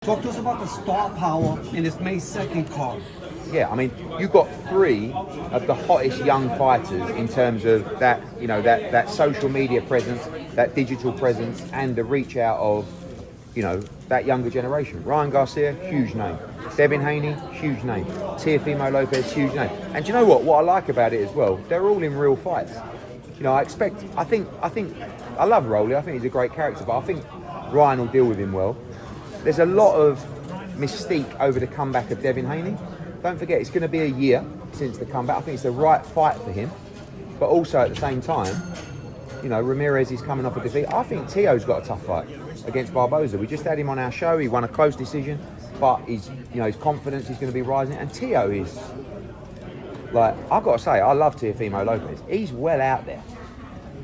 Talk to us about the star power in this May 2nd card. Yeah, I mean, you've got three of the hottest young fighters in terms of that, you know, that social media presence, that digital presence, and the reach out of, you know, that younger generation. Ryan Garcia, huge name. Devin Haney, huge name. Teofimo Lopez, huge name. And do you know what? What I like about it as well, they're all in real fights. You know, I love Rolly. I think he's a great character, but I think Ryan will deal with him well. There's a lot of mystique over the comeback of Devin Haney. Don't forget, it's going to be a year since the comeback. I think it's the right fight for him. But also at the same time, you know, Ramirez is coming off a defeat. I think Teo's got a tough fight against Barboza. We just had him on our show. He won a close decision, but his confidence is going to be rising. And Teo is, like, I've got to say, I love Teofimo Lopez. He's well out there.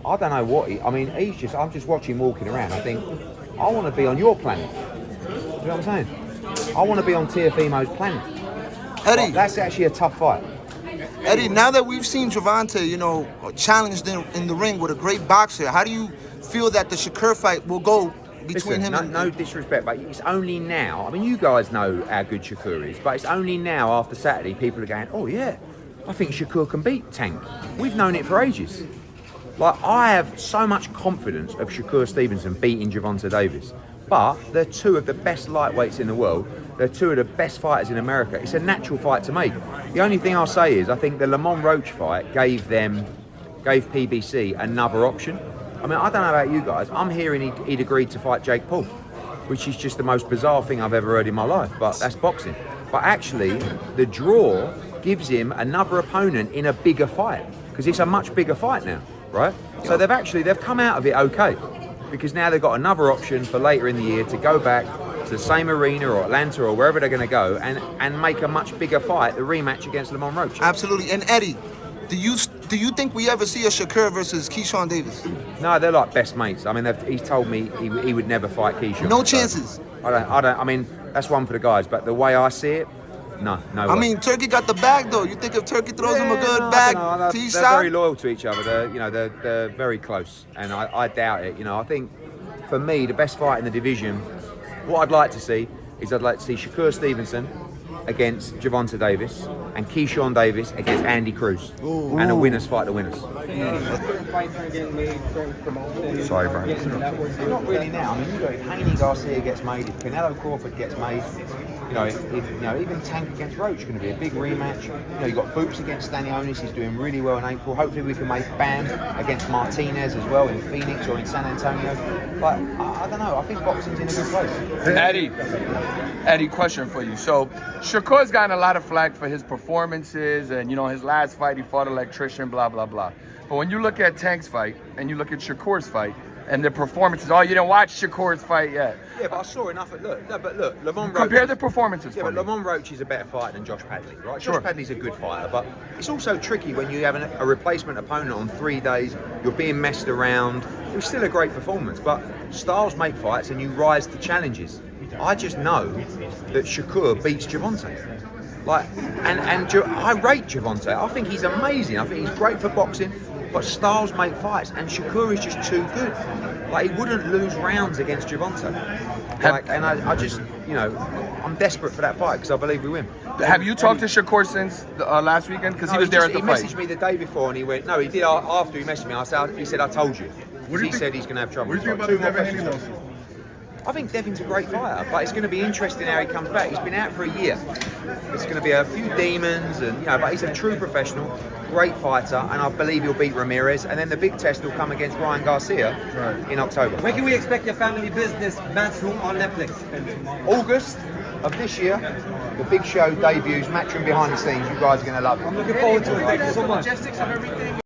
I don't know what I'm just watching him walking around. I think, I want to be on your planet. You know what I'm saying? I want to be on Teofimo's planet. Eddie, that's actually a tough fight. Eddie, now that we've seen Gervonta, you know, challenged in the ring with a great boxer, how do you feel that the Shakur fight will go between him and... No disrespect, but it's only now. I mean, you guys know how good Shakur is, but it's only now after Saturday people are going, oh yeah, I think Shakur can beat Tank. We've known it for ages. Like, I have so much confidence of Shakur Stevenson beating Gervonta Davis. But they're two of the best lightweights in the world. They're two of the best fighters in America. It's a natural fight to make. The only thing I'll say is I think the Lamont Roach fight gave PBC another option. I mean, I don't know about you guys. I'm hearing he'd agreed to fight Jake Paul, which is just the most bizarre thing I've ever heard in my life. But that's boxing. But actually, the draw gives him another opponent in a bigger fight because it's a much bigger fight now, right? So they've come out of it okay. Because now they've got another option for later in the year to go back to the same arena or Atlanta or wherever they're going to go and make a much bigger fight, the rematch against Lamont Roach. Absolutely. And Eddie, do you think we ever see a Shakur versus Keyshawn Davis? No, they're like best mates. I mean, he's told me he would never fight Keyshawn. No chances. So I mean, that's one for the guys. But the way I see it, no way. I mean, Turkey got the bag though. You think if Turkey throws him a good bag, they're very loyal to each other. They're very close, and I doubt it. You know, I think for me the best fight in the division, what I'd like to see is Shakur Stevenson against Gervonta Davis and Keyshawn Davis against Andy Cruz. Ooh. And the winners fight the winners. Sorry, bro. Not really now. I mean, if Haney Garcia gets made, if Canelo Crawford gets made, if even Tank against Roach is going to be a big rematch. You know, you've got Boops against Stanionis, he's doing really well in April. Hopefully we can make Bam against Martinez as well in Phoenix or in San Antonio. But I don't know, I think boxing's in a good place. Eddie, question for you. So Shakur's gotten a lot of flack for his performances and, you know, his last fight he fought an electrician, blah, blah, blah. But when you look at Tank's fight and you look at Shakur's fight, and the performances. Oh, you didn't watch Shakur's fight yet. Yeah, but I saw enough. Look, Lamont Roach. Compare the performances. Yeah, but Lamont Roach is a better fighter than Josh Padley, right? Sure. Josh Padley's a good fighter, but it's also tricky when you have a replacement opponent on 3 days. You're being messed around. It was still a great performance, but styles make fights, and you rise to challenges. I just know that Shakur beats Gervonta. I rate Gervonta. I think he's amazing. I think he's great for boxing. But styles make fights, and Shakur is just too good. Like, he wouldn't lose rounds against Gervonta. I just, I'm desperate for that fight because I believe we win. Have you talked to Shakur since last weekend? Because he was there at the fight. He messaged me the day before, and he went, no, he did after he messaged me. He said, I told you. He said he's going to have trouble. What do you think about Devin Haney though? I think Devin's a great fighter, but it's going to be interesting how he comes back. He's been out for a year. It's going to be a few demons, but he's a true professional, great fighter, and I believe he'll beat Ramirez. And then the big test will come against Ryan Garcia in October. When can we expect your family business Matchroom on Netflix? August of this year, the big show debuts, Matchroom behind the scenes. You guys are going to love it. I'm looking forward to it. Thank you so much. Logistics of everything.